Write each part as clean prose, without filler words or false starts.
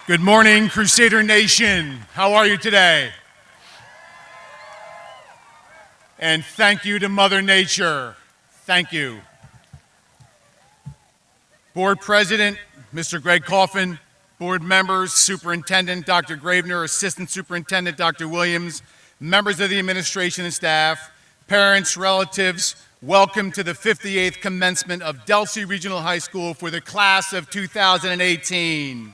Good morning, Crusader Nation. How are you today? And thank you to Mother Nature. Thank you. Board President, Mr. Greg Coffin, board members, Superintendent Dr. Gravener, Assistant Superintendent Dr. Williams, members of the administration and staff, parents, relatives, welcome to the 58th commencement of Delsea Regional High School for the class of 2018.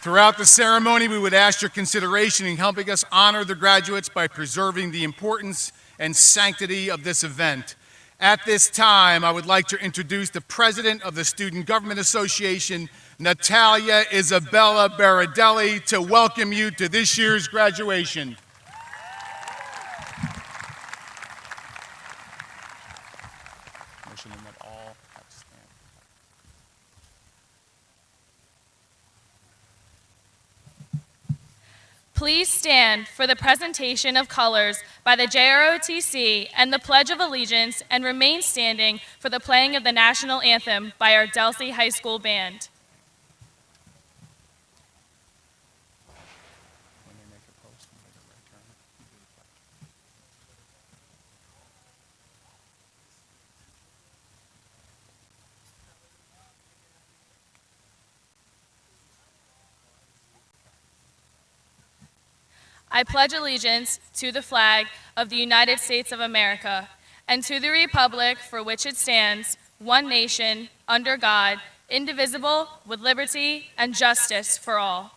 Throughout the ceremony, we would ask your consideration in helping us honor the graduates by preserving the importance and sanctity of this event. At this time, I would like to introduce the President of the Student Government Association, Natalia Isabella Baradelli, to welcome you to this year's graduation. Please stand for the presentation of colors by the JROTC and the Pledge of Allegiance, and remain standing for the playing of the national anthem by our Delsea High School band. I pledge allegiance to the flag of the United States of America and to the republic for which it stands, one nation, under God, indivisible, with liberty and justice for all.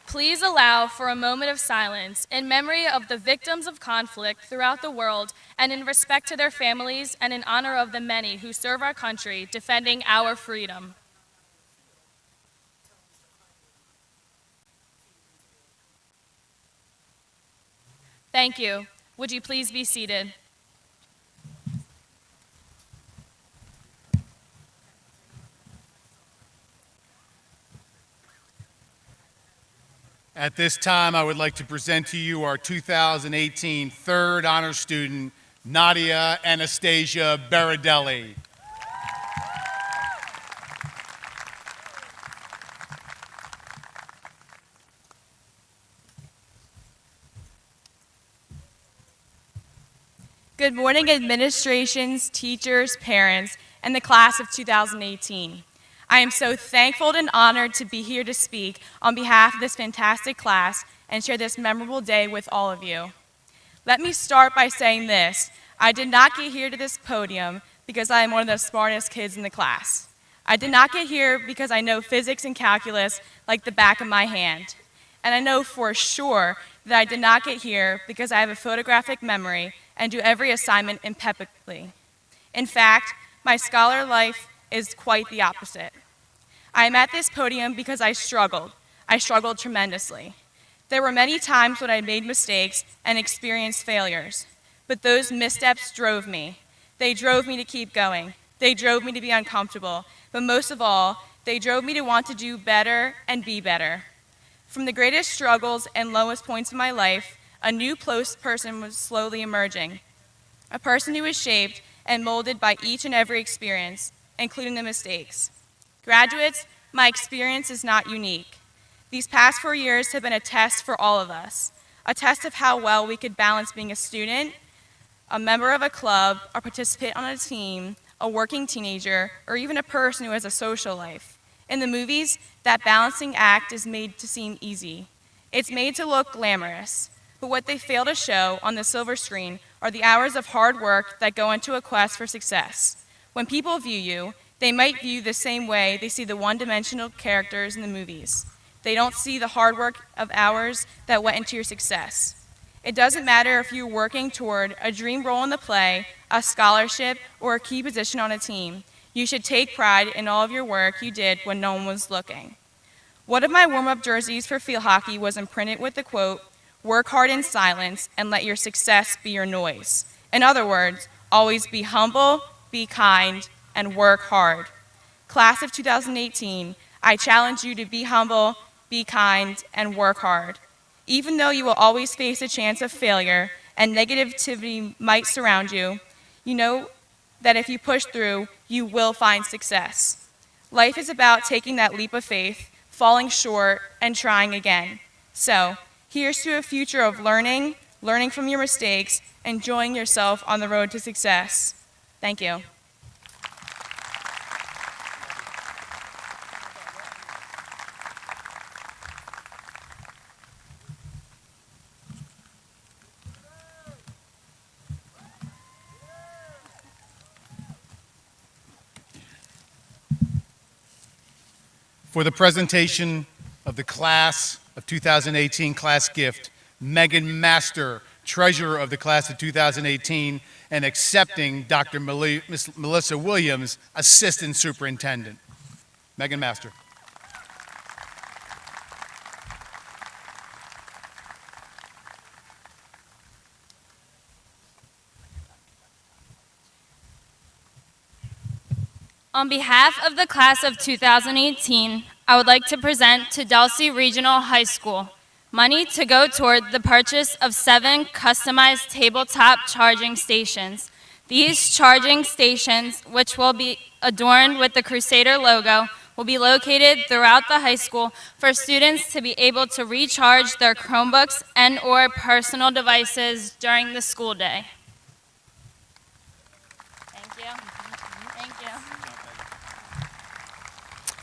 Please allow for a moment of silence in memory of the victims of conflict throughout the world, and in respect to their families, and in honor of the many who serve our country defending our freedom. Thank you. Would you please be seated? At this time, I would like to present to you our 2018 third honor student, Nadia Anastasia Baradelli. Good morning, administrations, teachers, parents, and the class of 2018. I am so thankful and honored to be here to speak on behalf of this fantastic class and share this memorable day with all of you. Let me start by saying this. I did not get here to this podium because I am one of the smartest kids in the class. I did not get here because I know physics and calculus like the back of my hand. And I know for sure that I did not get here because I have a photographic memory and do every assignment impeccably. In fact, my scholar life is quite the opposite. I am at this podium because I struggled. I struggled tremendously. There were many times when I made mistakes and experienced failures, but those missteps drove me. They drove me to keep going. They drove me to be uncomfortable, but most of all, they drove me to want to do better and be better. From the greatest struggles and lowest points of my life, a new person was slowly emerging. A person who was shaped and molded by each and every experience, including the mistakes. Graduates, my experience is not unique. These past 4 years have been a test for all of us, a test of how well we could balance being a student, a member of a club, a participant on a team, a working teenager, or even a person who has a social life. In the movies, that balancing act is made to seem easy. It's made to look glamorous, but what they fail to show on the silver screen are the hours of hard work that go into a quest for success. When people view you, they might view you the same way they see the one-dimensional characters in the movies. They don't see the hard work of hours that went into your success. It doesn't matter if you're working toward a dream role in the play, a scholarship, or a key position on a team. You should take pride in all of your work you did when no one was looking. One of my warm-up jerseys for field hockey was imprinted with the quote, "Work hard in silence and let your success be your noise." In other words, always be humble, be kind, and work hard. Class of 2018, I challenge you to be humble, be kind, and work hard. Even though you will always face a chance of failure and negativity might surround you, you know that if you push through, you will find success. Life is about taking that leap of faith, falling short, and trying again. So, here's to a future of learning from your mistakes, enjoying yourself on the road to success. Thank you. For the presentation of the class of 2018 class gift, Megan Master, treasurer of the class of 2018, and accepting Dr. Miss Melissa Williams, assistant superintendent. Megan Master. On behalf of the class of 2018, I would like to present to Delsea Regional High School money to go toward the purchase of 7 customized tabletop charging stations. These charging stations, which will be adorned with the Crusader logo, will be located throughout the high school for students to be able to recharge their Chromebooks and/or personal devices during the school day. Thank you. Thank you.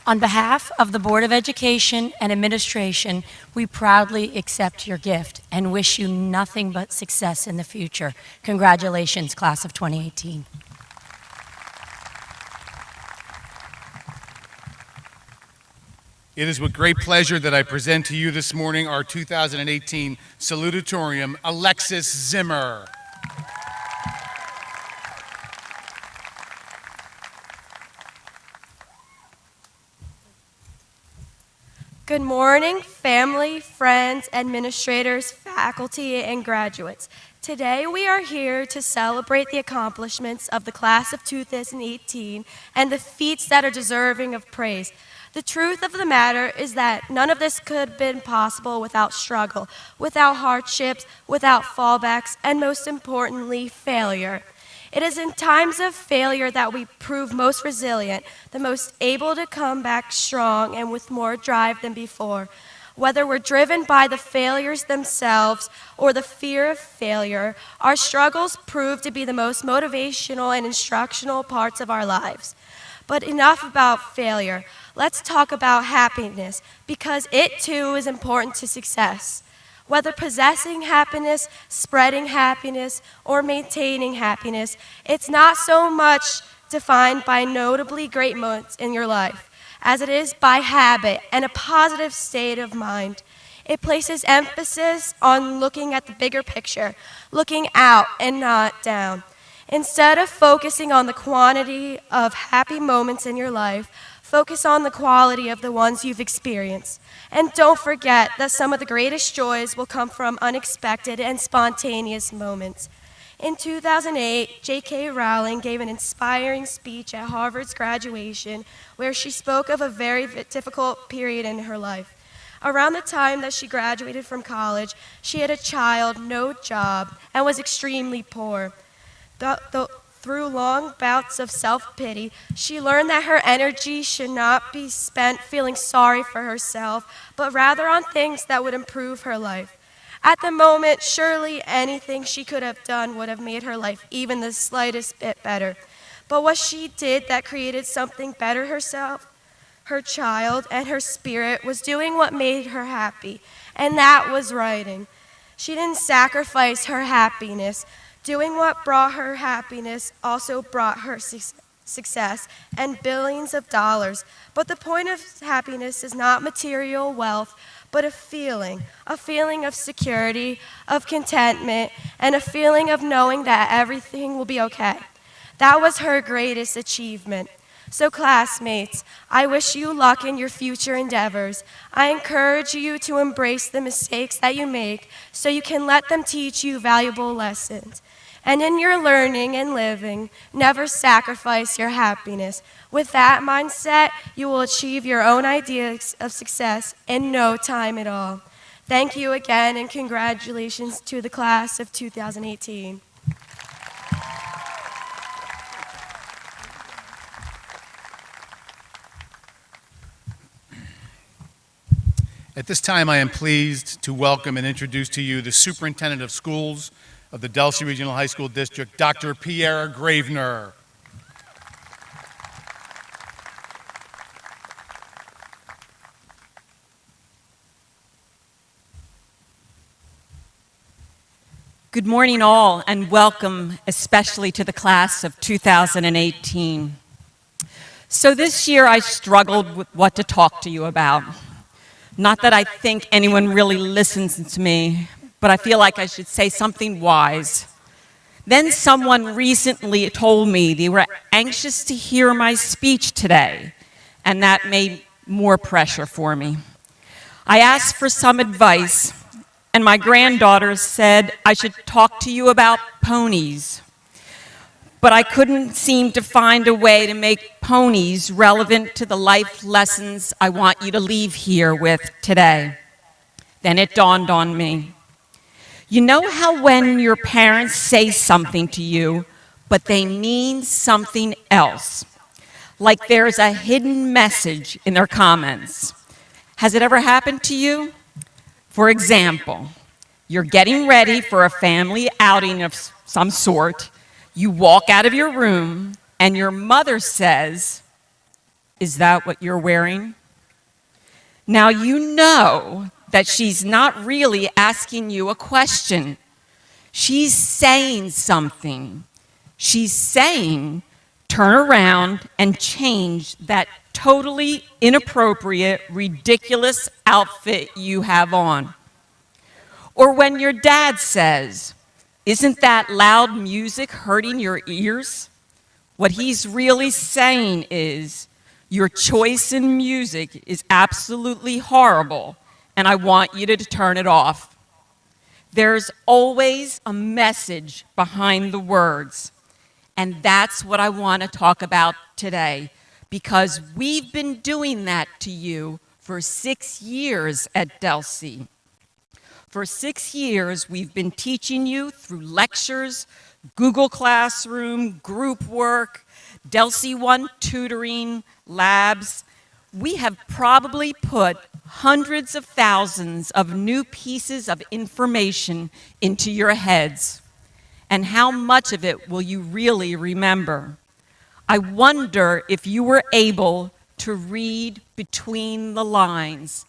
On behalf of the Board of Education and Administration, we proudly accept your gift and wish you nothing but success in the future. Congratulations, class of 2018. It is with great pleasure that I present to you this morning our 2018 Salutatorian, Alexis Zimmer. Good morning, family, friends, administrators, faculty, and graduates. Today we are here to celebrate the accomplishments of the class of 2018 and the feats that are deserving of praise. The truth of the matter is that none of this could have been possible without struggle, without hardships, without fallbacks, and most importantly, failure. It is in times of failure that we prove most resilient, the most able to come back strong and with more drive than before. Whether we're driven by the failures themselves or the fear of failure, our struggles prove to be the most motivational and instructional parts of our lives. But enough about failure. Let's talk about happiness, because it too is important to success. Whether possessing happiness, spreading happiness, or maintaining happiness, it's not so much defined by notably great moments in your life, as it is by habit and a positive state of mind. It places emphasis on looking at the bigger picture, looking out and not down. Instead of focusing on the quantity of happy moments in your life, focus on the quality of the ones you've experienced. And don't forget that some of the greatest joys will come from unexpected and spontaneous moments. In 2008, J.K. Rowling gave an inspiring speech at Harvard's graduation where she spoke of a very difficult period in her life. Around the time that she graduated from college, she had a child, no job, and was extremely poor. Through long bouts of self-pity, she learned that her energy should not be spent feeling sorry for herself, but rather on things that would improve her life. At the moment, surely anything she could have done would have made her life even the slightest bit better. But what she did that created something better herself, her child, and her spirit was doing what made her happy, and that was writing. She didn't sacrifice her happiness. Doing what brought her happiness also brought her success and billions of dollars. But the point of happiness is not material wealth, but a feeling of security, of contentment, and a feeling of knowing that everything will be okay. That was her greatest achievement. So classmates, I wish you luck in your future endeavors. I encourage you to embrace the mistakes that you make so you can let them teach you valuable lessons. And in your learning and living, never sacrifice your happiness. With that mindset, you will achieve your own ideas of success in no time at all. Thank you again, and congratulations to the class of 2018. At this time, I am pleased to welcome and introduce to you the Superintendent of Schools of the Delsea Regional High School District, Dr. Pierre Gravener. Good morning, all, and welcome especially to the class of 2018. So this year I struggled with what to talk to you about. Not that I think anyone really listens to me, but I feel like I should say something wise. Then someone recently told me they were anxious to hear my speech today, and that made more pressure for me. I asked for some advice, and my granddaughter said I should talk to you about ponies. But I couldn't seem to find a way to make ponies relevant to the life lessons I want you to leave here with today. Then it dawned on me. You know how when your parents say something to you, but they mean something else? Like there's a hidden message in their comments. Has it ever happened to you? For example, you're getting ready for a family outing of some sort. You walk out of your room, and your mother says, "Is that what you're wearing?" Now you know that she's not really asking you a question. She's saying something. She's saying, turn around and change that totally inappropriate, ridiculous outfit you have on. Or when your dad says, "Isn't that loud music hurting your ears?" What he's really saying is, your choice in music is absolutely horrible, and I want you to turn it off. There's always a message behind the words, and that's what I want to talk about today, because we've been doing that to you for 6 years at Delsea. For 6 years, we've been teaching you through lectures, Google Classroom, group work, Delsea One tutoring, labs. We have probably put hundreds of thousands of new pieces of information into your heads. And how much of it will you really remember? I wonder if you were able to read between the lines,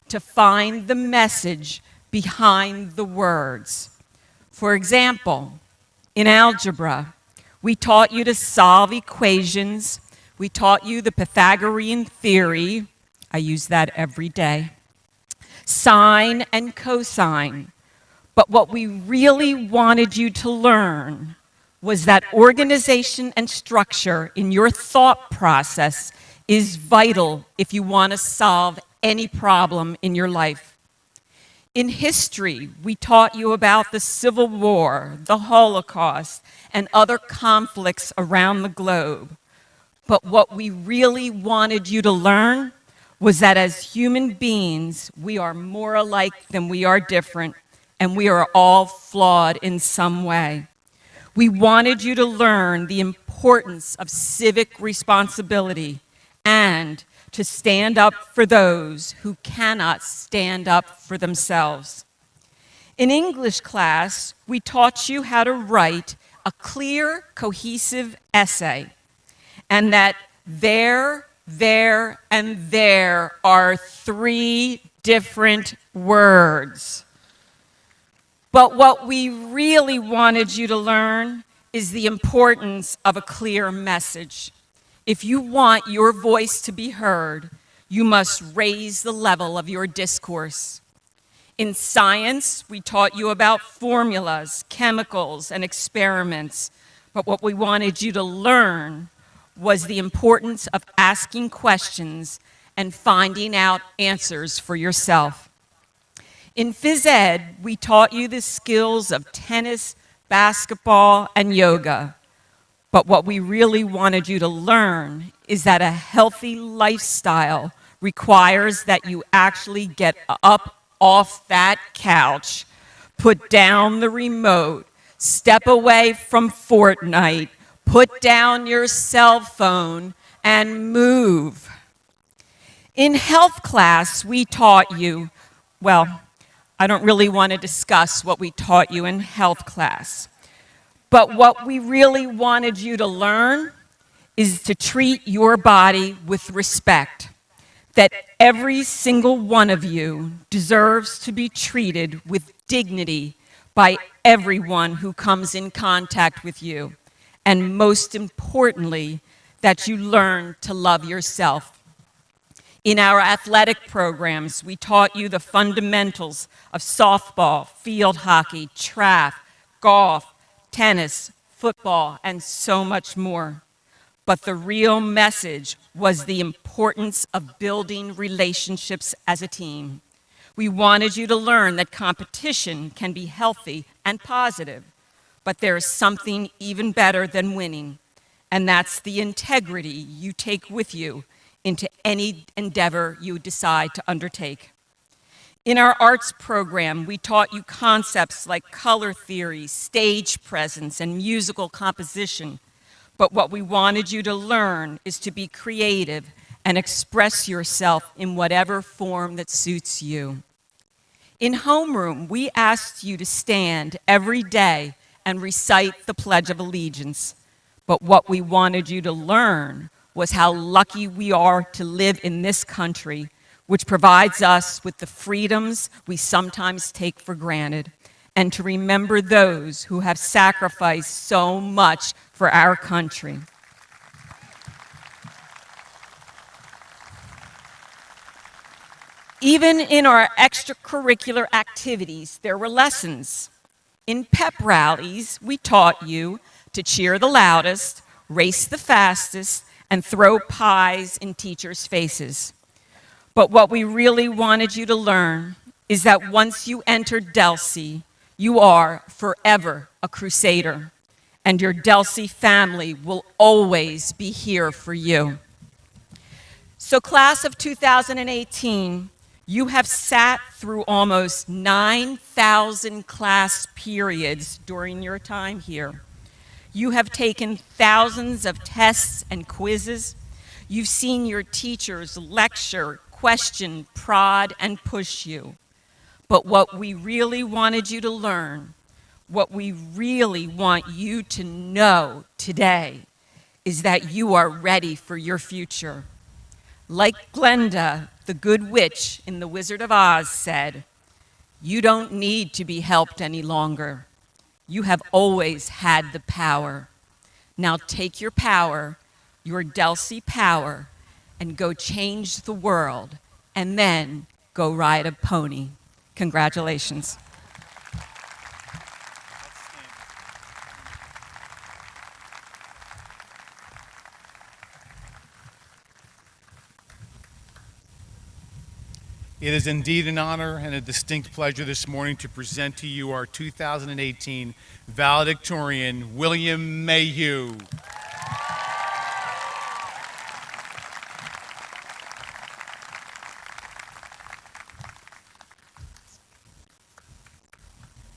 to find the message behind the words. For example, in algebra, we taught you to solve equations. We taught you the Pythagorean theory. I use that every day. Sine and cosine. But what we really wanted you to learn was that organization and structure in your thought process is vital if you want to solve any problem in your life. In history, we taught you about the Civil War, the Holocaust, and other conflicts around the globe. But what we really wanted you to learn was that as human beings, we are more alike than we are different, and we are all flawed in some way. We wanted you to learn the importance of civic responsibility and to stand up for those who cannot stand up for themselves. In English class, we taught you how to write a clear, cohesive essay, and that there, and there are 3 different words. But what we really wanted you to learn is the importance of a clear message. If you want your voice to be heard, you must raise the level of your discourse. In science, we taught you about formulas, chemicals, and experiments. But what we wanted you to learn was the importance of asking questions and finding out answers for yourself. In phys ed, we taught you the skills of tennis, basketball, and yoga. But what we really wanted you to learn is that a healthy lifestyle requires that you actually get up off that couch, put down the remote, step away from Fortnite, put down your cell phone, and move. In health class, we taught you, well, I don't really want to discuss what we taught you in health class. But what we really wanted you to learn is to treat your body with respect. That every single one of you deserves to be treated with dignity by everyone who comes in contact with you. And most importantly, that you learn to love yourself. In our athletic programs, we taught you the fundamentals of softball, field hockey, track, golf, tennis, football, and so much more. But the real message was the importance of building relationships as a team. We wanted you to learn that competition can be healthy and positive, but there is something even better than winning, and that's the integrity you take with you into any endeavor you decide to undertake. In our arts program, we taught you concepts like color theory, stage presence, and musical composition. But what we wanted you to learn is to be creative and express yourself in whatever form that suits you. In homeroom, we asked you to stand every day and recite the Pledge of Allegiance. But what we wanted you to learn was how lucky we are to live in this country, which provides us with the freedoms we sometimes take for granted, and to remember those who have sacrificed so much for our country. Even in our extracurricular activities, there were lessons. In pep rallies, we taught you to cheer the loudest, race the fastest, and throw pies in teachers' faces. But what we really wanted you to learn is that once you enter Delsea, you are forever a Crusader, and your Delsea family will always be here for you. So class of 2018, you have sat through almost 9,000 class periods during your time here. You have taken thousands of tests and quizzes. You've seen your teachers lecture, question, prod, and push you. But what we really wanted you to learn, what we really want you to know today, is that you are ready for your future. Like Glenda, the good witch in The Wizard of Oz said, "You don't need to be helped any longer. You have always had the power. Now take your power, your Delsea power, and go change the world, and then go ride a pony." Congratulations. It is indeed an honor and a distinct pleasure this morning to present to you our 2018 Valedictorian, William Mayhew.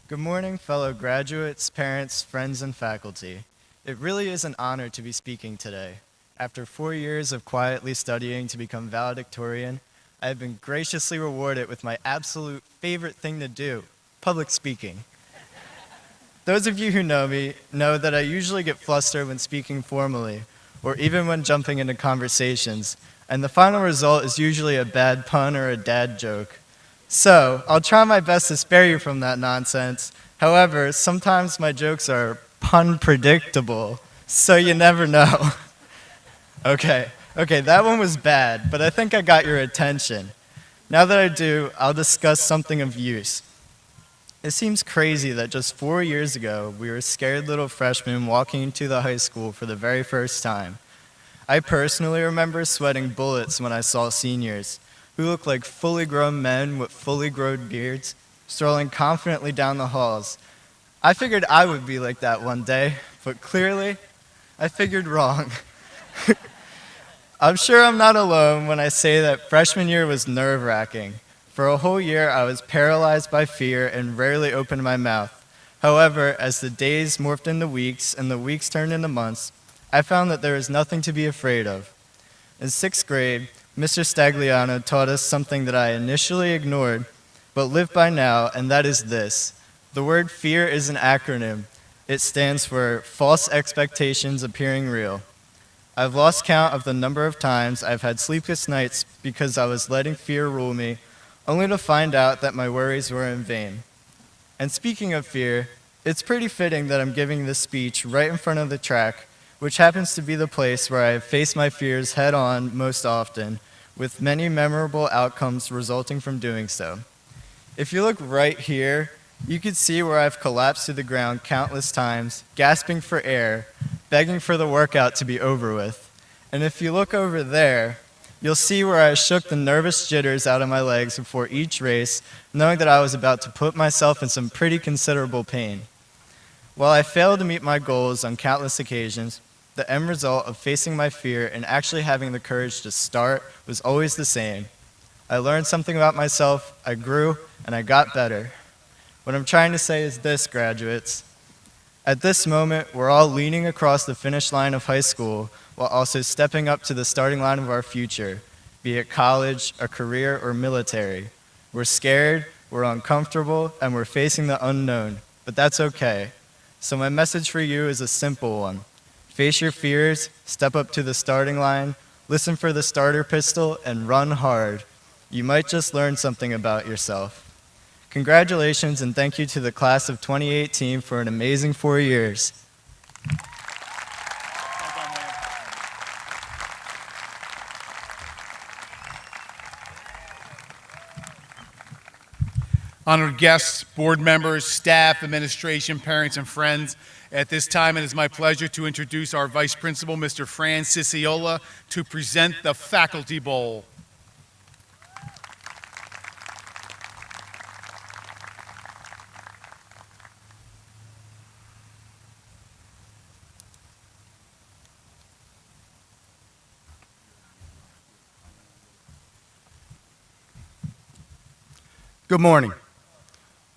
Good morning, fellow graduates, parents, friends, and faculty. It really is an honor to be speaking today. After 4 years of quietly studying to become valedictorian, I have been graciously rewarded with my absolute favorite thing to do, public speaking. Those of you who know me know that I usually get flustered when speaking formally, or even when jumping into conversations, and the final result is usually a bad pun or a dad joke. So, I'll try my best to spare you from that nonsense. However, sometimes my jokes are pun predictable, so you never know. Okay, that one was bad, but I think I got your attention. Now that I do, I'll discuss something of use. It seems crazy that just 4 years ago, we were scared little freshmen walking into the high school for the very first time. I personally remember sweating bullets when I saw seniors, who looked like fully grown men with fully grown beards, strolling confidently down the halls. I figured I would be like that one day, but clearly, I figured wrong. I'm sure I'm not alone when I say that freshman year was nerve-wracking. For a whole year, I was paralyzed by fear and rarely opened my mouth. However, as the days morphed into weeks and the weeks turned into months, I found that there was nothing to be afraid of. In 6th grade, Mr. Stagliano taught us something that I initially ignored, but live by now, and that is this. The word fear is an acronym. It stands for false expectations appearing real. I've lost count of the number of times I've had sleepless nights because I was letting fear rule me, only to find out that my worries were in vain. And speaking of fear, it's pretty fitting that I'm giving this speech right in front of the track, which happens to be the place where I have faced my fears head on most often, with many memorable outcomes resulting from doing so. If you look right here, you can see where I've collapsed to the ground countless times, gasping for air, begging for the workout to be over with. And if you look over there, you'll see where I shook the nervous jitters out of my legs before each race, knowing that I was about to put myself in some pretty considerable pain. While I failed to meet my goals on countless occasions, the end result of facing my fear and actually having the courage to start was always the same. I learned something about myself, I grew, and I got better. What I'm trying to say is this, graduates. At this moment, we're all leaning across the finish line of high school while also stepping up to the starting line of our future, be it college, a career, or military. We're scared, we're uncomfortable, and we're facing the unknown, but that's okay. So my message for you is a simple one. Face your fears, step up to the starting line, listen for the starter pistol, and run hard. You might just learn something about yourself. Congratulations and thank you to the class of 2018 for an amazing 4 years. Honored guests, board members, staff, administration, parents, and friends, at this time it is my pleasure to introduce our Vice Principal, Mr. Fran Ciciola, to present the Faculty Bowl. Good morning.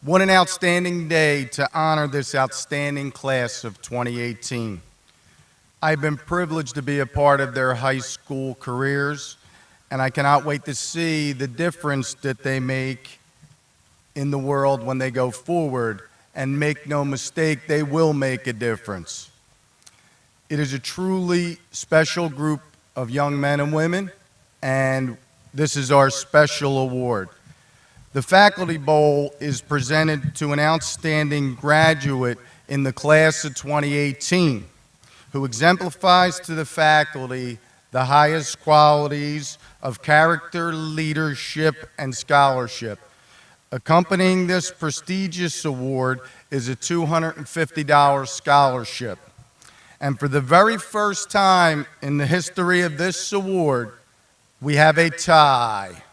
What an outstanding day to honor this outstanding class of 2018. I've been privileged to be a part of their high school careers, and I cannot wait to see the difference that they make in the world when they go forward. And make no mistake, they will make a difference. It is a truly special group of young men and women, and this is our special award. The Faculty Bowl is presented to an outstanding graduate in the class of 2018 who exemplifies to the faculty the highest qualities of character, leadership, and scholarship. Accompanying this prestigious award is a $250 scholarship. And for the very first time in the history of this award, we have a tie.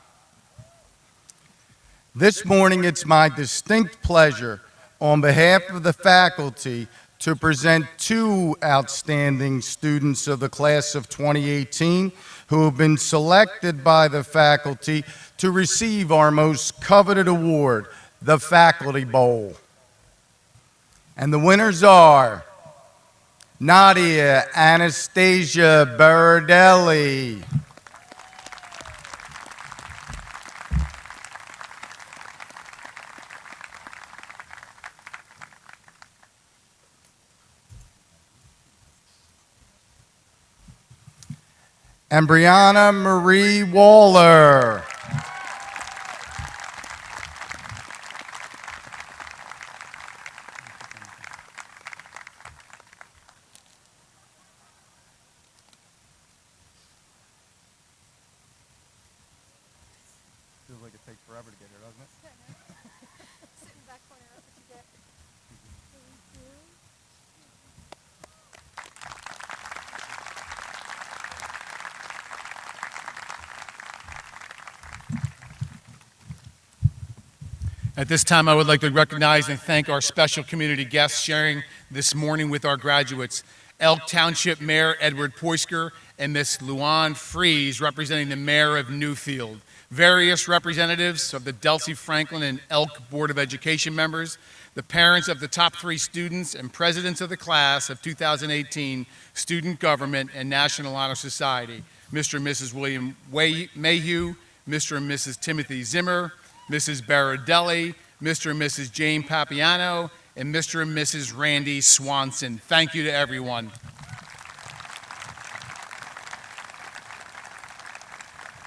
This morning, it's my distinct pleasure, on behalf of the faculty, to present two outstanding students of the class of 2018 who have been selected by the faculty to receive our most coveted award, the Faculty Bowl. And the winners are Nadia Anastasia Baradelli, and Brianna Marie Waller. Feels like it takes forever to get here, doesn't it? Sit in the back corner, that's what you get. Thank you. At this time, I would like to recognize and thank our special community guests sharing this morning with our graduates. Elk Township Mayor Edward Poysker and Miss Luann Fries, representing the Mayor of Newfield. Various representatives of the Delsea, Franklin, and Elk Board of Education members, the parents of the top 3 students, and presidents of the class of 2018 Student Government and National Honor Society, Mr. and Mrs. William Mayhew, Mr. and Mrs. Timothy Zimmer, Mrs. Baradelli, Mr. and Mrs. Jane Papiano, and Mr. and Mrs. Randy Swanson. Thank you to everyone.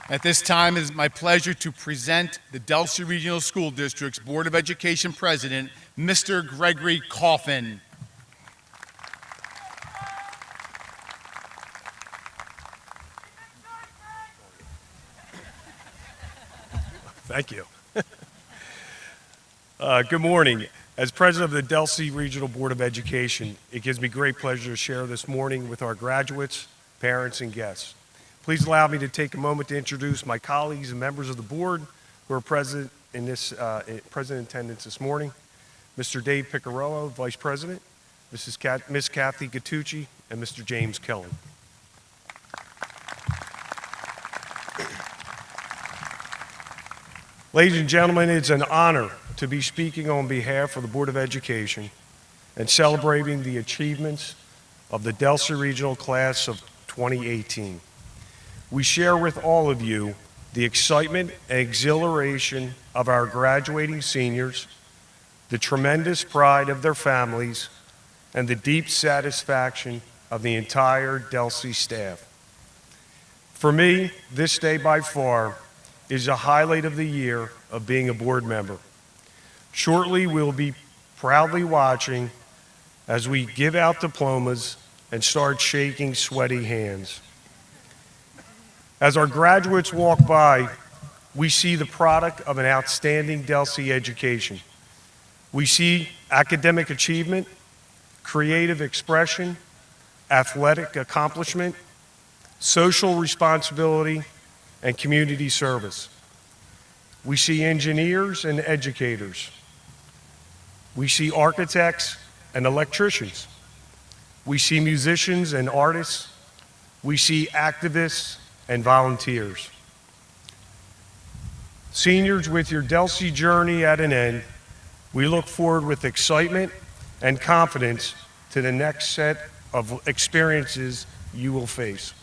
At this time, it is my pleasure to present the Delsea Regional School District's Board of Education President, Mr. Gregory Coffin. Thank you. Good morning. As president of the Delsea Regional Board of Education, it gives me great pleasure to share this morning with our graduates, parents, and guests. Please allow me to take a moment to introduce my colleagues and members of the board who are present in attendance this morning. Mr. Dave Piccarello, Vice President, Miss Kathy Gattucci, and Mr. James Kelly. Ladies and gentlemen, it's an honor to be speaking on behalf of the Board of Education and celebrating the achievements of the Delsea Regional Class of 2018. We share with all of you the excitement and exhilaration of our graduating seniors, the tremendous pride of their families, and the deep satisfaction of the entire Delsea staff. For me, this day by far is a highlight of the year of being a board member. Shortly, we'll be proudly watching as we give out diplomas and start shaking sweaty hands. As our graduates walk by, we see the product of an outstanding Delsea education. We see academic achievement, creative expression, athletic accomplishment, social responsibility, and community service. We see engineers and educators. We see architects and electricians. We see musicians and artists. We see activists and volunteers. Seniors, with your Delsea journey at an end, we look forward with excitement and confidence to the next set of experiences you will face.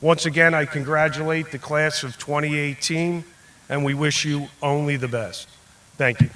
Once again, I congratulate the class of 2018, and we wish you only the best. Thank you.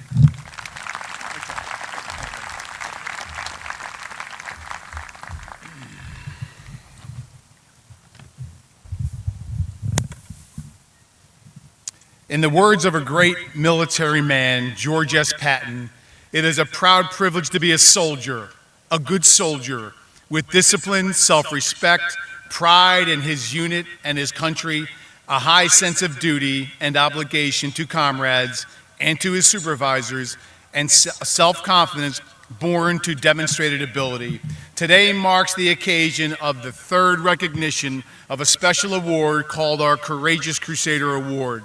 In the words of a great military man, George S. Patton, it is a proud privilege to be a soldier, a good soldier, with discipline, self-respect, pride in his unit and his country, a high sense of duty and obligation to comrades and to his supervisors, and self-confidence born to demonstrated ability. Today marks the occasion of the 3rd recognition of a special award called our Courageous Crusader Award.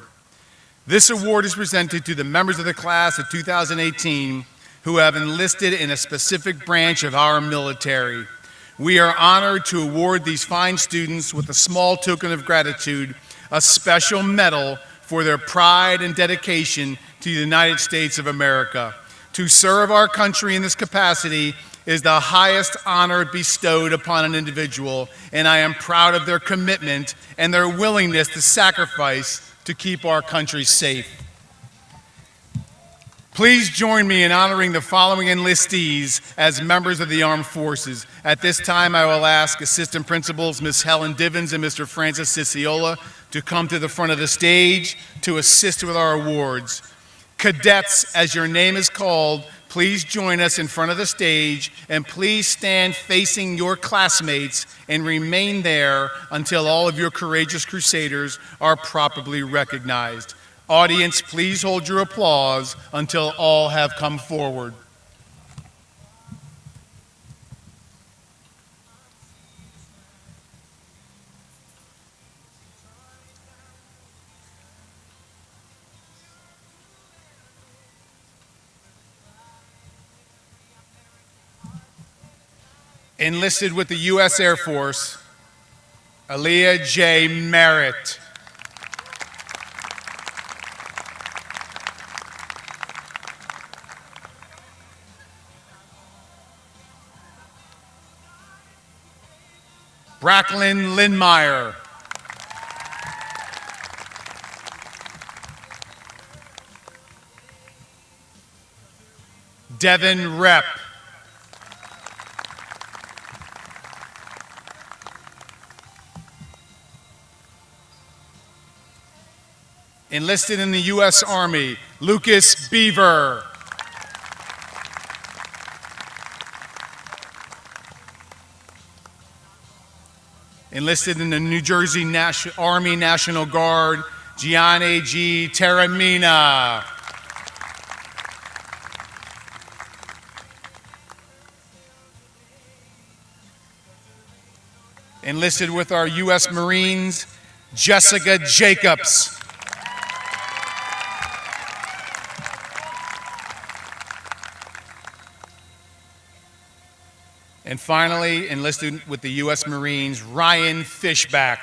This award is presented to the members of the class of 2018 who have enlisted in a specific branch of our military. We are honored to award these fine students with a small token of gratitude, a special medal for their pride and dedication to the United States of America. To serve our country in this capacity is the highest honor bestowed upon an individual, and I am proud of their commitment and their willingness to sacrifice to keep our country safe. Please join me in honoring the following enlistees as members of the Armed Forces. At this time, I will ask Assistant Principals Ms. Helen Divins and Mr. Francis Ciciola to come to the front of the stage to assist with our awards. Cadets, as your name is called, please join us in front of the stage, and please stand facing your classmates and remain there until all of your courageous Crusaders are properly recognized. Audience, please hold your applause until all have come forward. Enlisted with the U.S. Air Force, Aaliyah J. Merritt. Bracklyn Lindmeyer. Devin Rep. Enlisted in the U.S. Army, Lucas Beaver. Enlisted in the New Jersey Army National Guard, Gianni G. Terramina. Enlisted with our U.S. Marines, Jessica Jacobs. And finally, enlisted with the U.S. Marines, Ryan Fishback.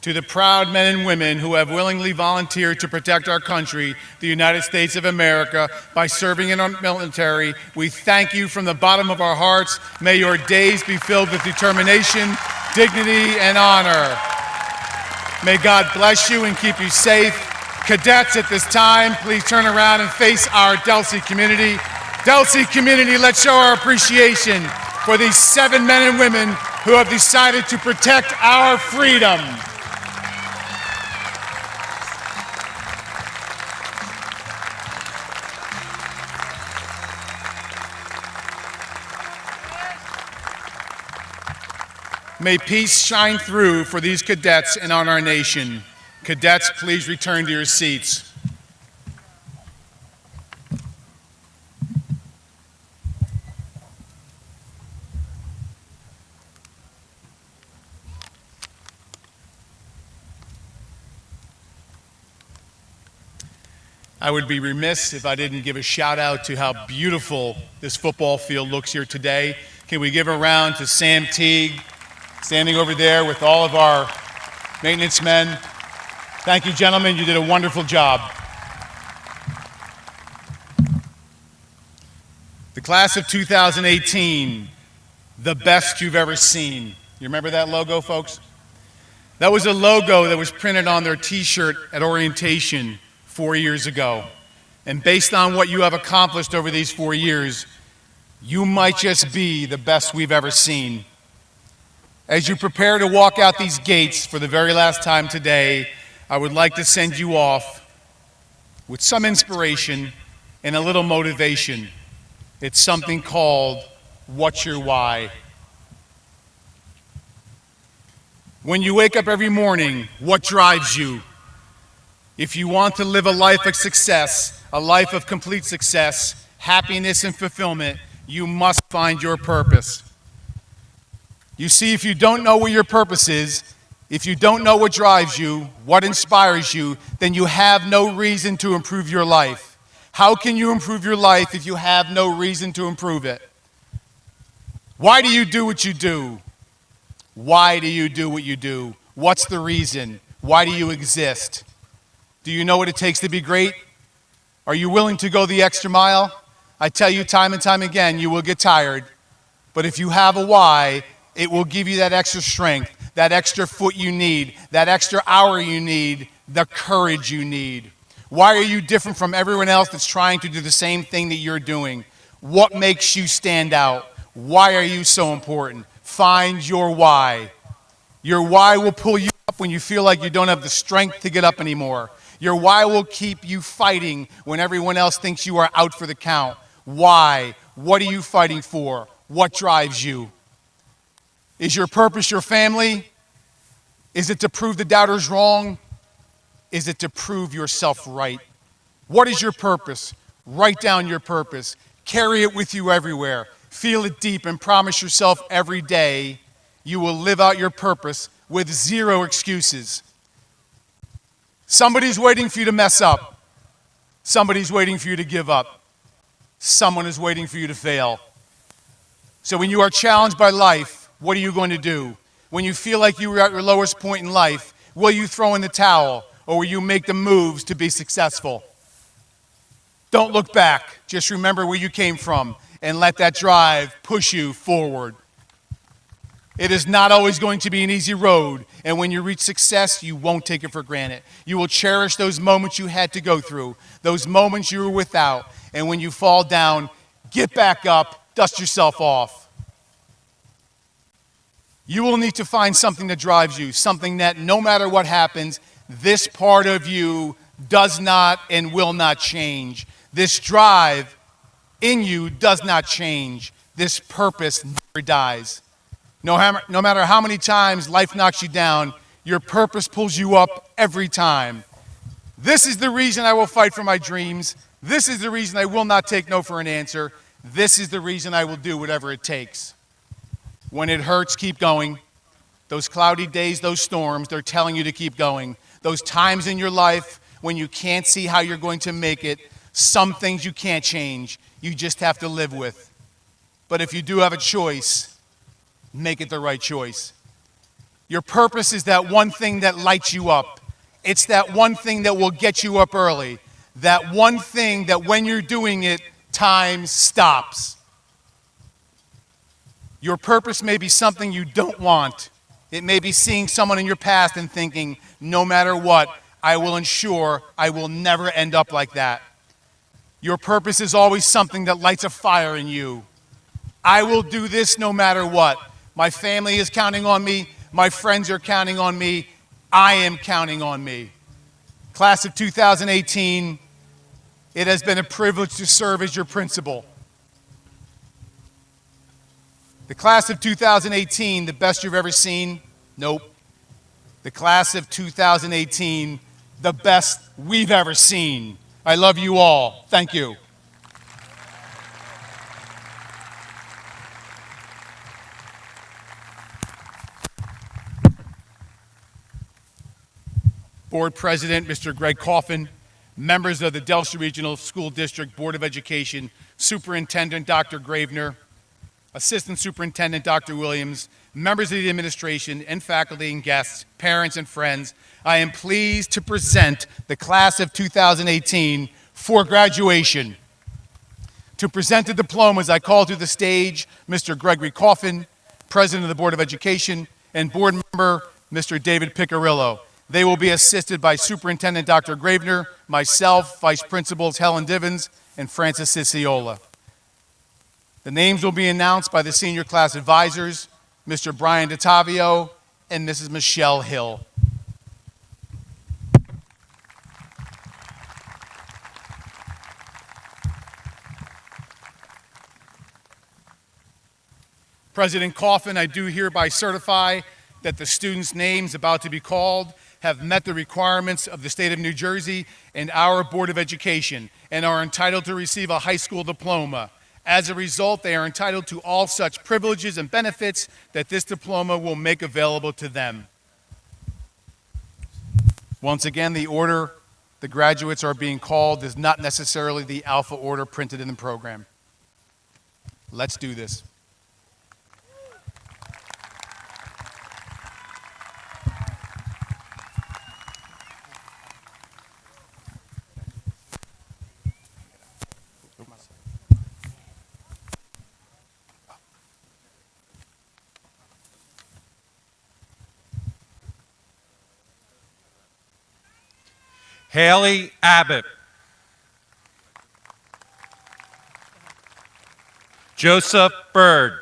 To the proud men and women who have willingly volunteered to protect our country, the United States of America, by serving in our military, we thank you from the bottom of our hearts. May your days be filled with determination, dignity, and honor. May God bless you and keep you safe. Cadets, at this time, please turn around and face our Delsea community. Delsea community, let's show our appreciation for these 7 men and women who have decided to protect our freedom. May peace shine through for these cadets and on our nation. Cadets, please return to your seats. I would be remiss if I didn't give a shout out to how beautiful this football field looks here today. Can we give a round to Sam Teague, standing over there with all of our maintenance men. Thank you, gentlemen. You did a wonderful job. The class of 2018, the best you've ever seen. You remember that logo, folks? That was a logo that was printed on their t-shirt at orientation 4 years ago. And based on what you have accomplished over these 4 years, you might just be the best we've ever seen. As you prepare to walk out these gates for the very last time today, I would like to send you off with some inspiration and a little motivation. It's something called What's Your Why? When you wake up every morning, what drives you? If you want to live a life of success, a life of complete success, happiness and fulfillment, you must find your purpose. You see, if you don't know what your purpose is, if you don't know what drives you, what inspires you, then you have no reason to improve your life. How can you improve your life if you have no reason to improve it? Why do you do what you do? Why do you do what you do? What's the reason? Why do you exist? Do you know what it takes to be great? Are you willing to go the extra mile? I tell you time and time again, you will get tired. But if you have a why, it will give you that extra strength, that extra foot you need, that extra hour you need, the courage you need. Why are you different from everyone else that's trying to do the same thing that you're doing? What makes you stand out? Why are you so important? Find your why. Your why will pull you up when you feel like you don't have the strength to get up anymore. Your why will keep you fighting when everyone else thinks you are out for the count. Why? What are you fighting for? What drives you? Is your purpose your family? Is it to prove the doubters wrong? Is it to prove yourself right? What is your purpose? Write down your purpose. Carry it with you everywhere. Feel it deep and promise yourself every day you will live out your purpose with zero excuses. Somebody's waiting for you to mess up. Somebody's waiting for you to give up. Someone is waiting for you to fail. So when you are challenged by life, what are you going to do? When you feel like you are at your lowest point in life, will you throw in the towel or will you make the moves to be successful? Don't look back. Just remember where you came from and let that drive push you forward. It is not always going to be an easy road, and when you reach success, you won't take it for granted. You will cherish those moments you had to go through, those moments you were without, and when you fall down, get back up, dust yourself off. You will need to find something that drives you, something that no matter what happens, this part of you does not and will not change. This drive in you does not change. This purpose never dies. No matter how many times life knocks you down, your purpose pulls you up every time. This is the reason I will fight for my dreams. This is the reason I will not take no for an answer. This is the reason I will do whatever it takes. When it hurts, keep going. Those cloudy days, those storms, they're telling you to keep going. Those times in your life when you can't see how you're going to make it, some things you can't change. You just have to live with. But if you do have a choice, make it the right choice. Your purpose is that one thing that lights you up. It's that one thing that will get you up early. That one thing that when you're doing it, time stops. Your purpose may be something you don't want. It may be seeing someone in your past and thinking, no matter what, I will ensure I will never end up like that. Your purpose is always something that lights a fire in you. I will do this no matter what. My family is counting on me. My friends are counting on me. I am counting on me. Class of 2018, it has been a privilege to serve as your principal. The class of 2018, the best you've ever seen? Nope. The class of 2018, the best we've ever seen. I love you all. Thank you. Board President, Mr. Greg Coffin, members of the Delsea Regional School District Board of Education, Superintendent Dr. Gravener, Assistant Superintendent Dr. Williams, members of the administration and faculty and guests, parents and friends, I am pleased to present the class of 2018 for graduation. To present the diplomas, I call to the stage Mr. Gregory Coffin, President of the Board of Education, and board member Mr. David Piccirillo. They will be assisted by Superintendent Dr. Gravener, myself, Vice Principals Helen Divins, and Francis Ciciola. The names will be announced by the senior class advisors, Mr. Brian DeTavio and Mrs. Michelle Hill. President Coffin, I do hereby certify that the students' names about to be called have met the requirements of the state of New Jersey and our Board of Education and are entitled to receive a high school diploma. As a result, they are entitled to all such privileges and benefits that this diploma will make available to them. Once again, the order the graduates are being called is not necessarily the alpha order printed in the program. Let's do this. Haley Abbott. Joseph Bird.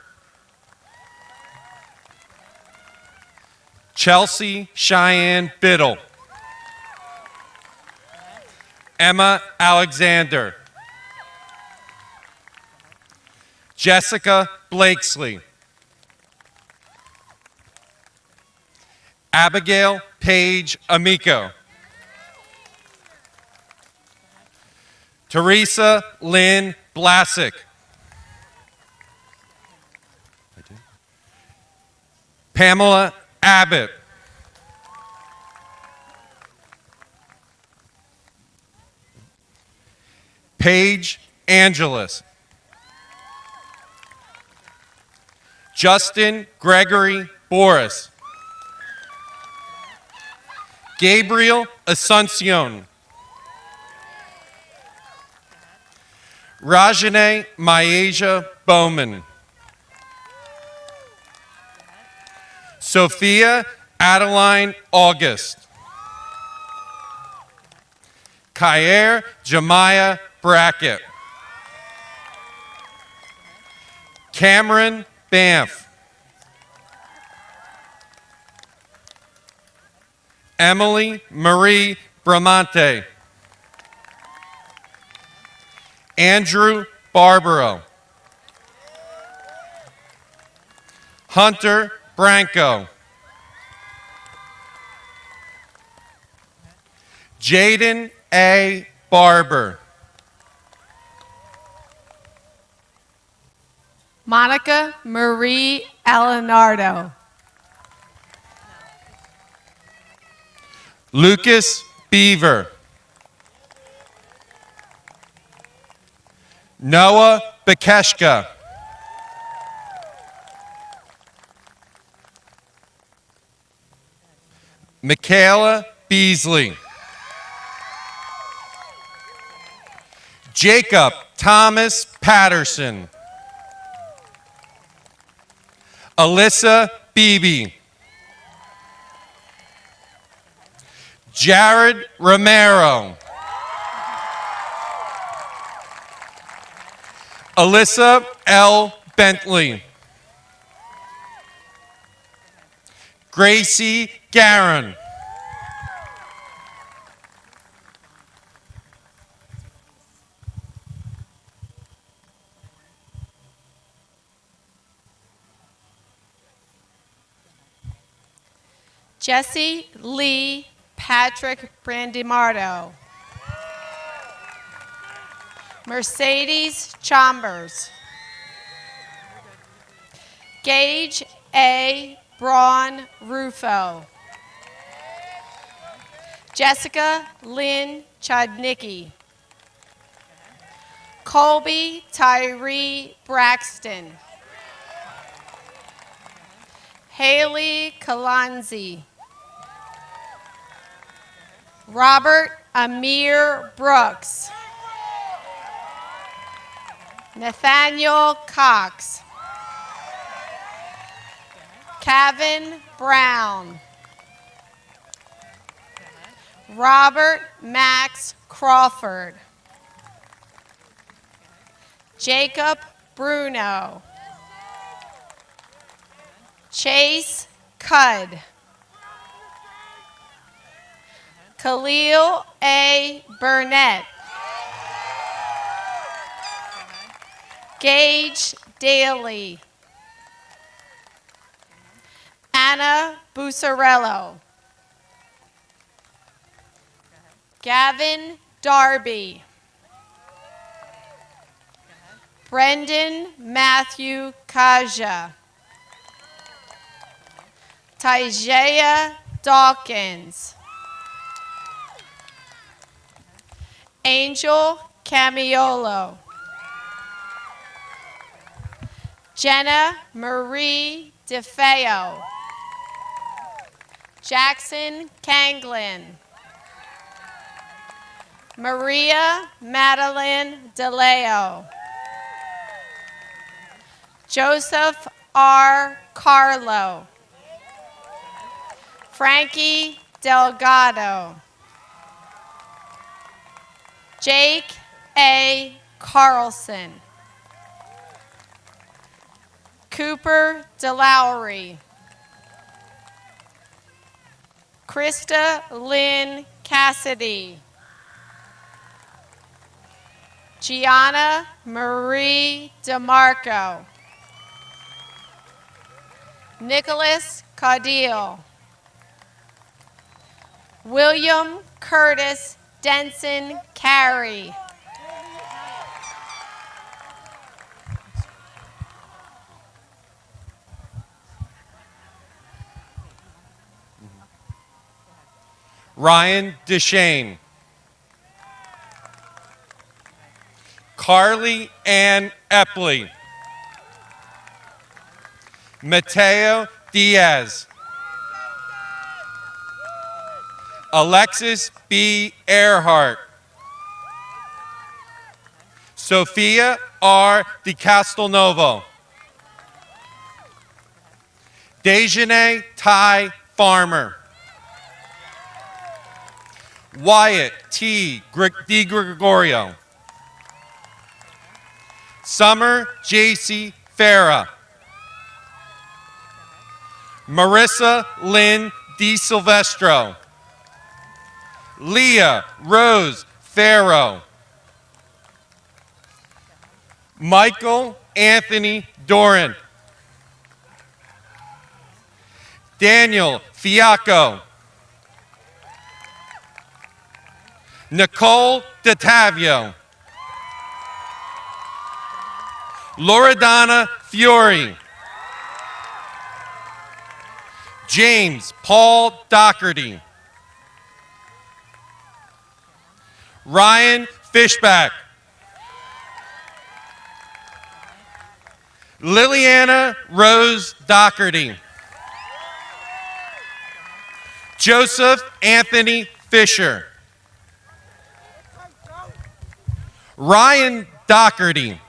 Chelsea Cheyenne Biddle. Emma Alexander. Jessica Blakesley. Abigail Page Amico. Teresa Lynn Blasick. Pamela Abbott. Paige Angeles. Justin Gregory Boris. Gabriel Asuncion. Rajane Myasia Bowman. Sophia Adeline August. Kyer Jemiah Brackett. Cameron Banff. Emily Marie Bramante. Andrew Barbaro. Hunter Branco. Jaden A. Barber. Monica Marie Alenardo. Lucas Beaver. Noah Bekeshka. Michaela Beasley. Jacob Thomas Patterson. Alyssa Beebe. Jared Romero. Alyssa L. Bentley. Gracie Garin. Jesse Lee Patrick Brandimardo. Mercedes Chambers. Gage A. Braun Rufo. Jessica Lynn Chodnicki. Colby Tyree Braxton. Haley Kalanzi. Robert Amir Brooks. Nathaniel Cox. Kevin Brown. Robert Max Crawford. Jacob Bruno. Chase Cudd. Khalil A. Burnett. Gage Daly. Anna Busarello. Gavin Darby. Brendan Matthew Kaja. Tijea Dawkins. Angel Camiolo. Jenna Marie DeFeo. Jackson Kanglin. Maria Madeline DeLeo. Joseph R. Carlo. Frankie Delgado. Jake A. Carlson. Cooper DeLowry. Krista Lynn Cassidy. Gianna Marie DeMarco. Nicholas Caudill. William Curtis Denson Carey. Ryan Deshane. Carly Ann Epley. Mateo Diaz. Alexis B. Earhart. Sophia R. Di Castelnovo. Dejane Ty Farmer. Wyatt T. Di Gregorio. Summer J.C. Farah. Marissa Lynn Di Silvestro. Leah Rose Farrow. Michael Anthony Doran. Daniel Fiacco. Nicole DeTavio. Loredana Fiore. James Paul Doherty. Ryan Fishback. Liliana Rose Doherty. Joseph Anthony Fisher. Ryan Doherty.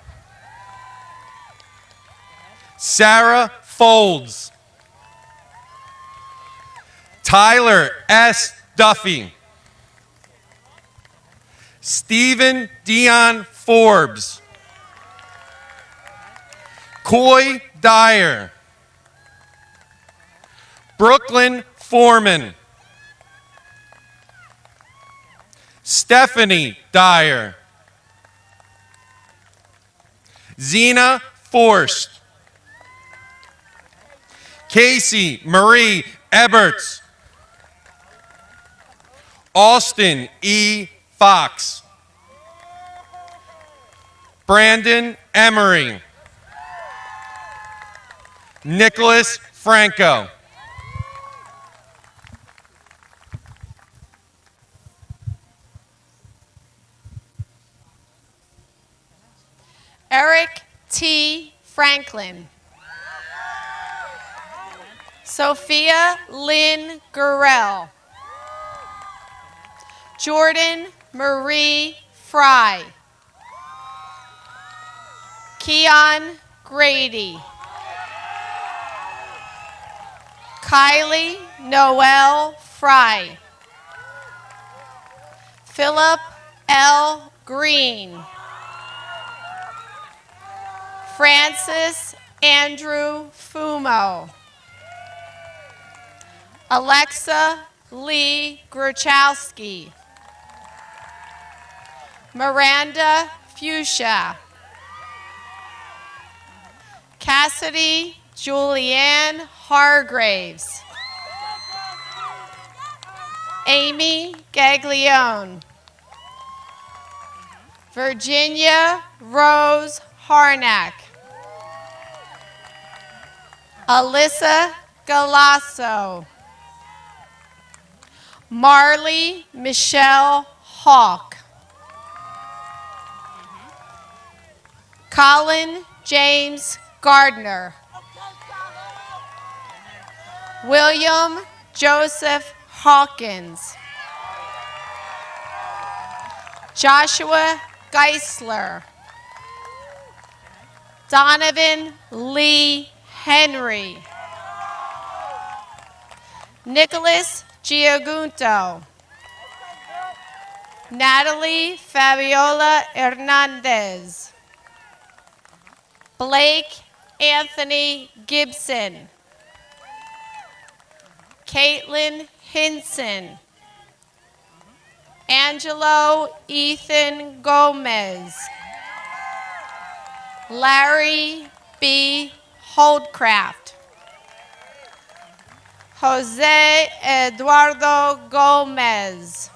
Sarah Folds. Tyler S. Duffy. Stephen Dion Forbes. Coy Dyer. Brooklyn Foreman. Stephanie Dyer. Zena Forst. Casey Marie Eberts. Austin E. Fox. Brandon Emery. Nicholas Franco. Eric T. Franklin. Sophia Lynn Gurrell. Jordan Marie Fry. Keon Grady. Kylie Noel Fry. Philip L. Green. Francis Andrew Fumo. Alexa Lee Gruchowski. Miranda Fuchsia. Cassidy Julianne Hargraves. Amy Gaglione. Virginia Rose Harnack. Alyssa Galasso. Marley Michelle Hawk. Colin James Gardner. William Joseph Hawkins. Joshua Geisler. Donovan Lee Henry. Nicholas Giagunto. Natalie Fabiola Hernandez. Blake Anthony Gibson. Caitlin Hinson. Angelo Ethan Gomez. Larry B. Holdcraft. Jose Eduardo Gomez.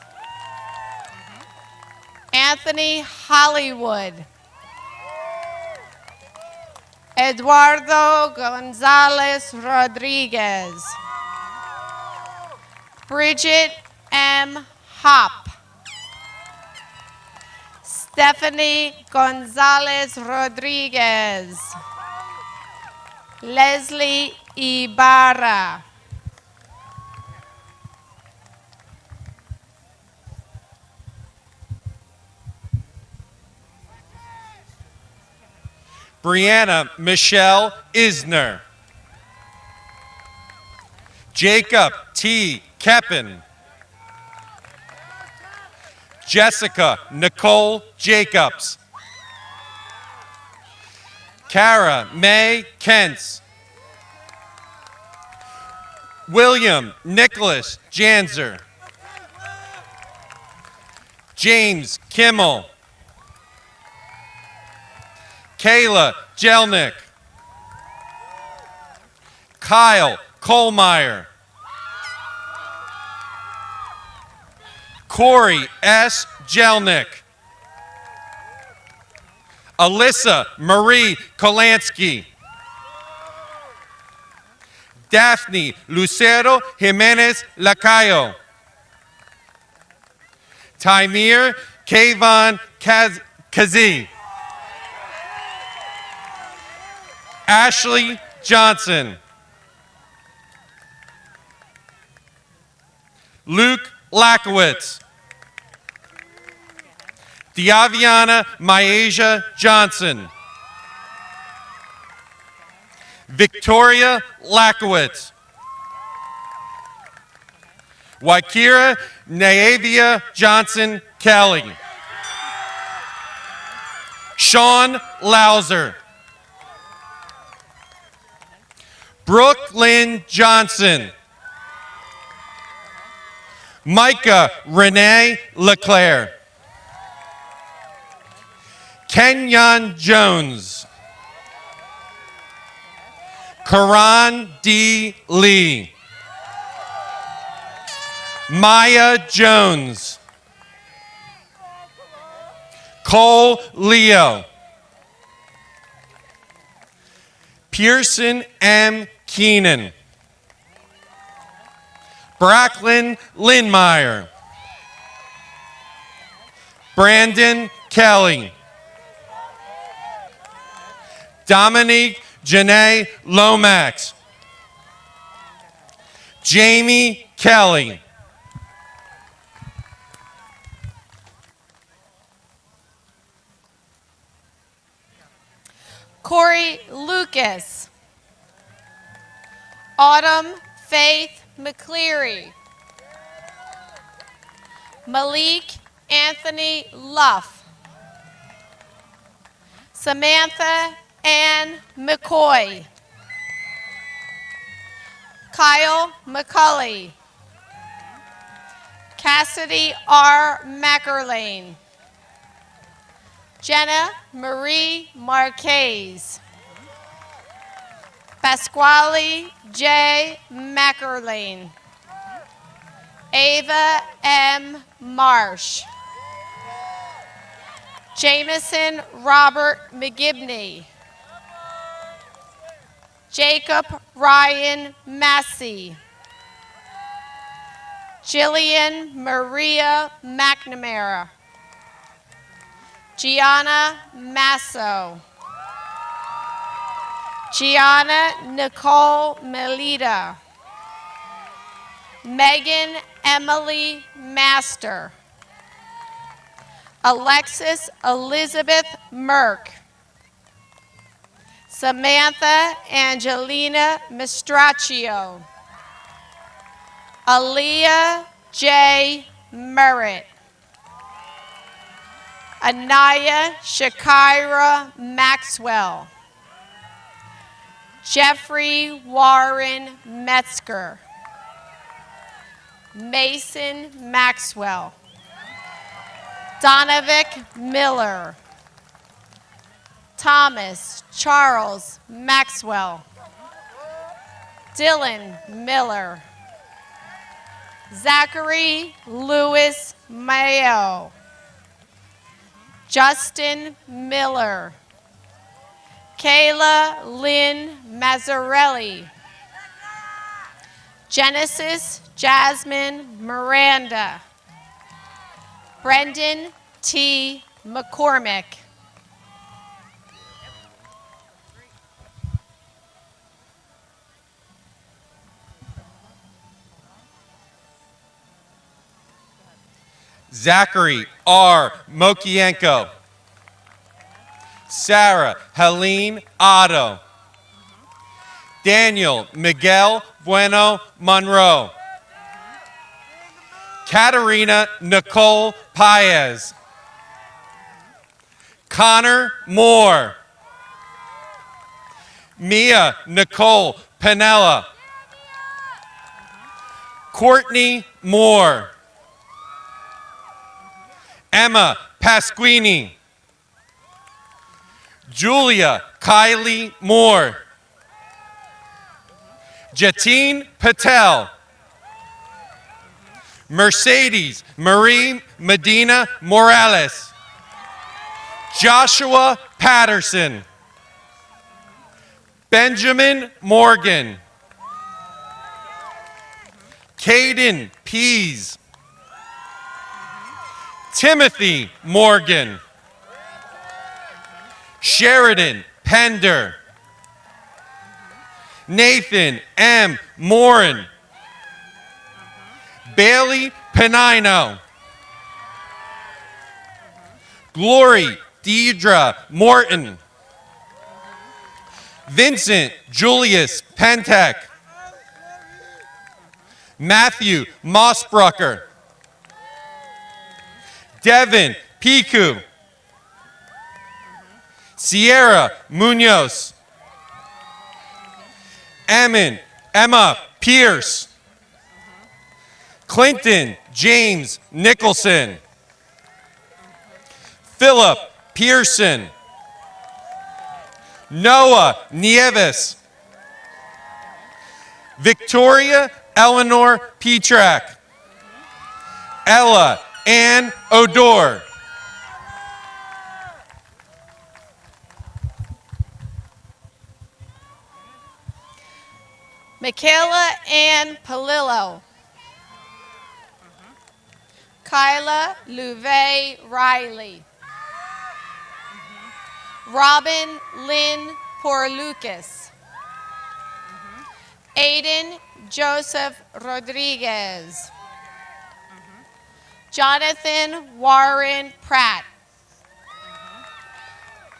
Anthony Hollywood. Eduardo Gonzalez Rodriguez. Bridget M. Hop. Stephanie Gonzalez Rodriguez. Leslie Ibarra. Brianna Michelle Isner. Jacob T. Keppen. Jessica Nicole Jacobs. Kara May Kentz. William Nicholas Janzer. James Kimmel. Kayla Jelnick. Kyle Kohlmeyer. Corey S. Jelnick. Alyssa Marie Kolansky. Daphne Lucero Jimenez Lacayo. Tymir Kayvon Kazi. Ashley Johnson. Luke Lakowitz. Diaviana Myasia Johnson. Victoria Lakowitz. Waikira Naavia Johnson Kelly. Sean Lauser. Brooke Lynn Johnson. Micah Renee LeClaire. Kenyon Jones. Karan D. Lee. Maya Jones. Cole Leo. Pearson M. Keenan. Bracklyn Lindmeyer. Brandon Kelly. Dominique Janae Lomax. Jamie Kelly. Corey Lucas. Autumn Faith McCleary. Malik Anthony Luff. Samantha Ann McCoy. Kyle McCulley. Cassidy R. Mackerlane. Jenna Marie Marquez. Pasquale J. Mackerlane. Ava M. Marsh. Jameson Robert McGibney. Jacob Ryan Massey. Jillian Maria McNamara. Gianna Masso. Gianna Nicole Melita. Megan Emily Master. Alexis Elizabeth Merck. Samantha Angelina Mistraccio. Aaliyah J. Merritt. Anaya Shakira Maxwell. Jeffrey Warren Metzger. Mason Maxwell. Donovic Miller. Thomas Charles Maxwell. Dylan Miller. Zachary Lewis Mayo. Justin Miller. Kayla Lynn Mazzarelli. Genesis Jasmine Miranda. Brendan T. McCormick. Zachary R. Mokienko. Sarah Helene Otto. Daniel Miguel Bueno Monroe. Katerina Nicole Paez. Connor Moore. Mia Nicole Panella. Courtney Moore. Emma Pasquini. Julia Kylie Moore. Jatine Patel. Mercedes Marie Medina Morales. Joshua Patterson. Benjamin Morgan. Caden Pease. Timothy Morgan. Sheridan Pender. Nathan M. Morin. Bailey Penino. Glory Deidre Morton. Vincent Julius Pentek. Matthew Mossbrucker. Devin Piku. Sierra Munoz. Emma Pierce. Clinton James Nicholson. Philip Pearson. Noah Nieves. Victoria Eleanor Petrak. Ella Ann Odor. Michaela Ann Palillo. Kyla Louvet Riley. Robin Lynn Porlucas. Aiden Joseph Rodriguez. Jonathan Warren Pratt.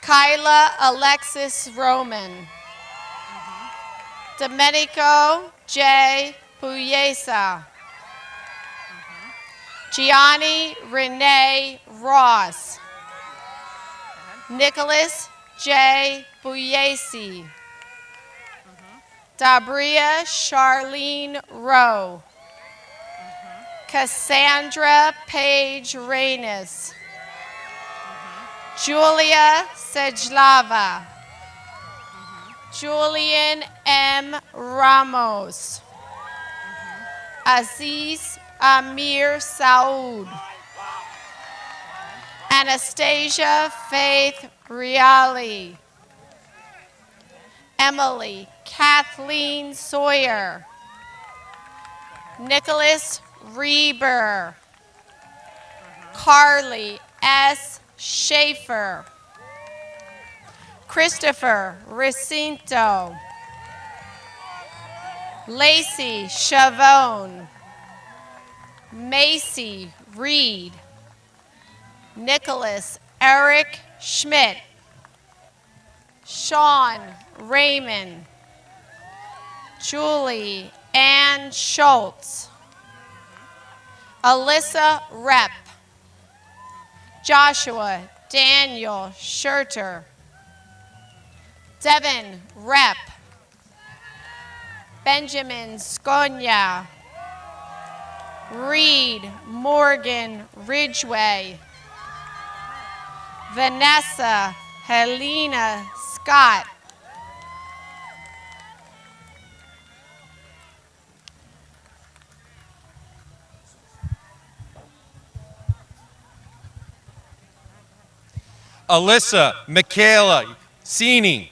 Kyla Alexis Roman. Domenico J. Puyesa. Gianni Renee Ross. Nicholas J. Buyesi. Dabria Charlene Rowe. Cassandra Paige Reynes. Julia Sejlava. Julian M. Ramos. Aziz Amir Saud. Anastasia Faith Riali. Emily Kathleen Sawyer. Nicholas Reber. Carly S. Schaefer. Christopher Recinto. Lacey Chavone. Macy Reed. Nicholas Eric Schmidt. Sean Raymond. Julie Ann Schultz. Alyssa Rep. Joshua Daniel Scherter. Devin Rep. Benjamin Sconia. Reed Morgan Ridgway. Vanessa Helena Scott. Alyssa Michaela Sini.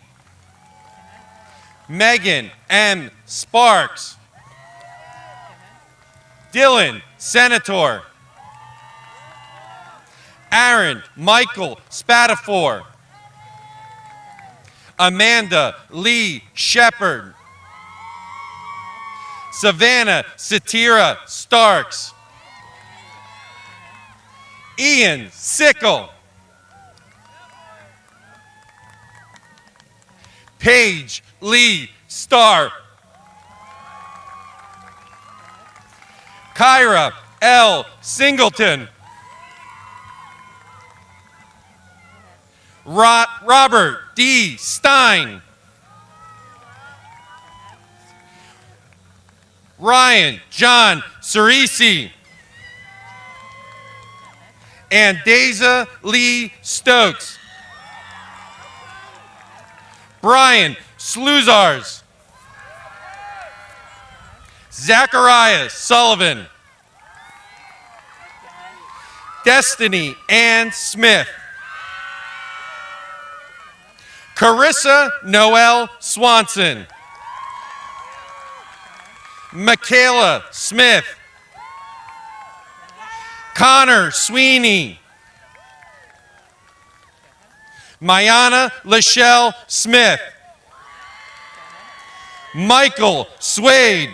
Megan M. Sparks. Dylan Senator. Aaron Michael Spatafor. Amanda Lee Shepard. Savannah Satira Starks. Ian Sickle. Paige Lee Starr. Kyra L. Singleton. Robert D. Stein. Ryan John Cerisi. And Daza Lee Stokes. Brian Sluzars. Zachariah Sullivan. Destiny Ann Smith. Carissa Noel Swanson. Michaela Smith. Connor Sweeney. Mayana Lachelle Smith. Michael Swade.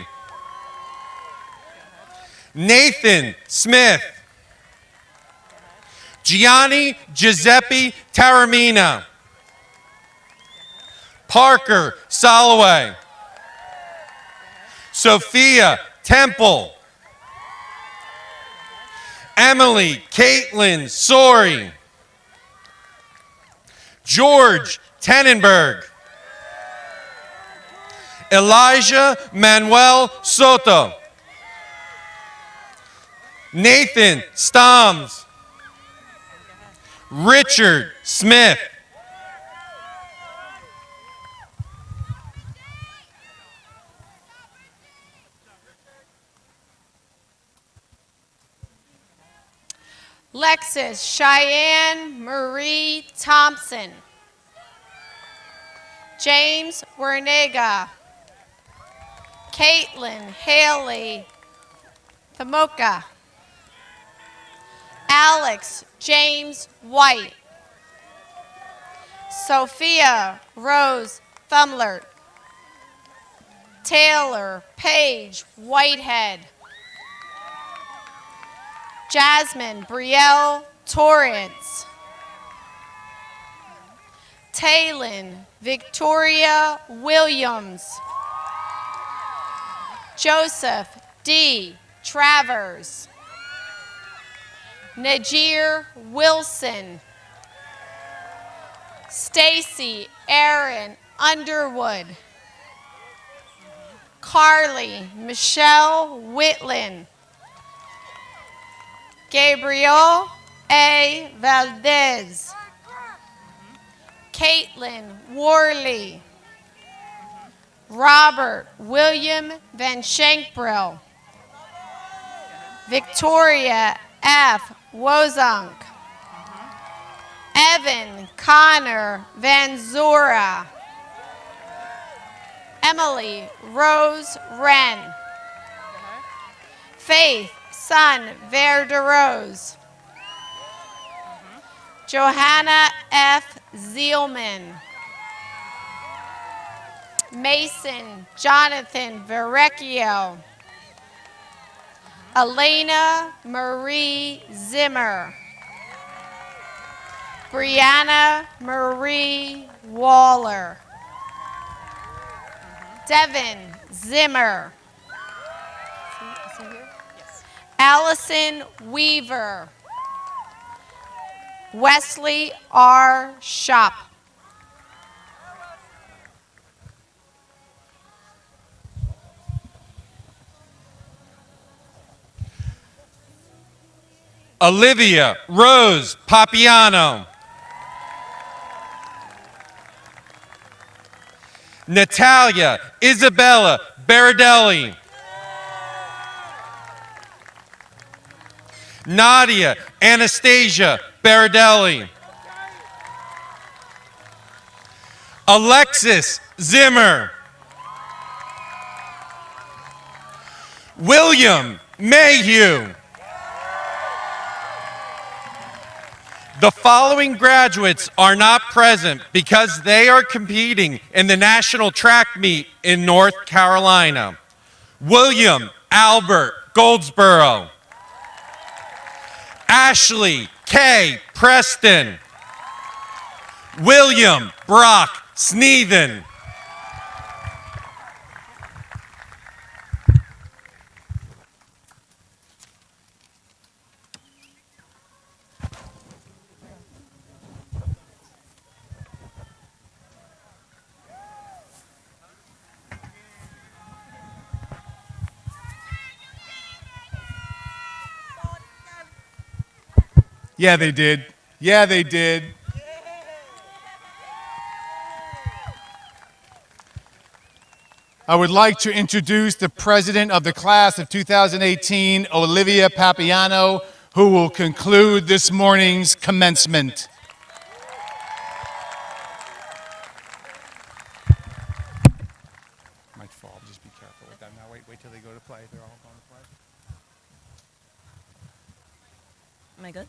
Nathan Smith. Gianni Giuseppe Taramina. Parker Soloway. Sophia Temple. Emily Caitlin Sori. George Tenenberg. Elijah Manuel Soto. Nathan Stoms. Richard Smith. Lexis Cheyenne Marie Thompson. James Wernega. Caitlin Haley Thamoka. Alex James White. Sophia Rose Thumlert. Taylor Paige Whitehead. Jasmine Brielle Torrance. Taylin Victoria Williams. Joseph D. Travers. Najir Wilson. Stacy Aaron Underwood. Carly Michelle Whitland. Gabriel A. Valdez. Caitlin Worley. Robert William Van Shankbrill. Victoria F. Wozunk. Evan Connor Van Zora. Emily Rose Wren. Faith Sun Verderose. Johanna F. Zielman. Mason Jonathan Verrecchio. Elena Marie Zimmer. Brianna Marie Waller. Devin Zimmer. Allison Weaver. Wesley R. Shop. Olivia Rose Papiano. Natalia Isabella Baradelli. Nadia Anastasia Baradelli. Alexis Zimmer. William Mayhew. The following graduates are not present because they are competing in the national track meet in North Carolina. William Albert Goldsboro. Ashley K. Preston. William Brock Sneathen. Yeah, they did. Yeah, they did. I would like to introduce the president of the class of 2018, Olivia Papiano, who will conclude this morning's commencement. Might fall, just be careful with that. Now wait till they go to play. They're all going to play. Am I good?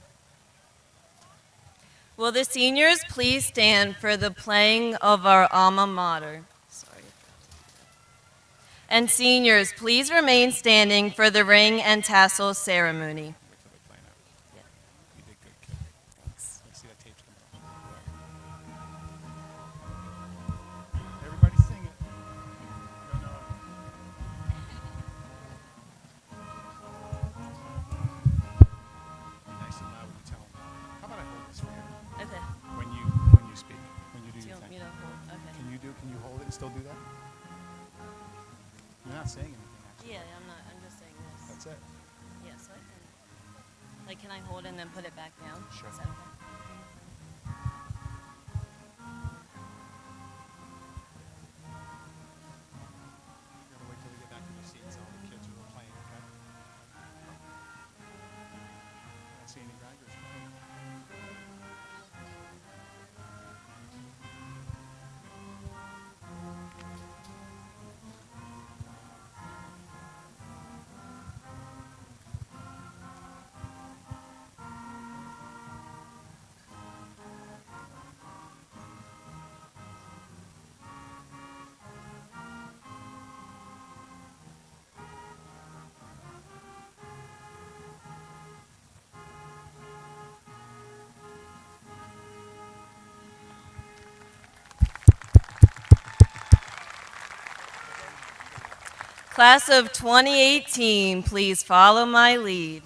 Will the seniors please stand for the playing of our alma mater? Sorry. And seniors, please remain standing for the ring and tassel ceremony. You did good, kid. Thanks. Let's see that tape's coming up. Everybody sing it. I don't know. Be nice and loud when you tell them. How about I hold this for you? Okay. When you speak, when you do Do you your want thing. me to hold? Okay. Can you hold it and still do that? You're not saying anything, actually. Yeah, I'm just saying this. That's it. Yeah, so I can, like, can I hold and then put it back down? Sure. Is that okay? You're gonna wait till we get back to the seats. All the kids are playing, okay? I don't see any graduates. Class of 2018, please follow my lead.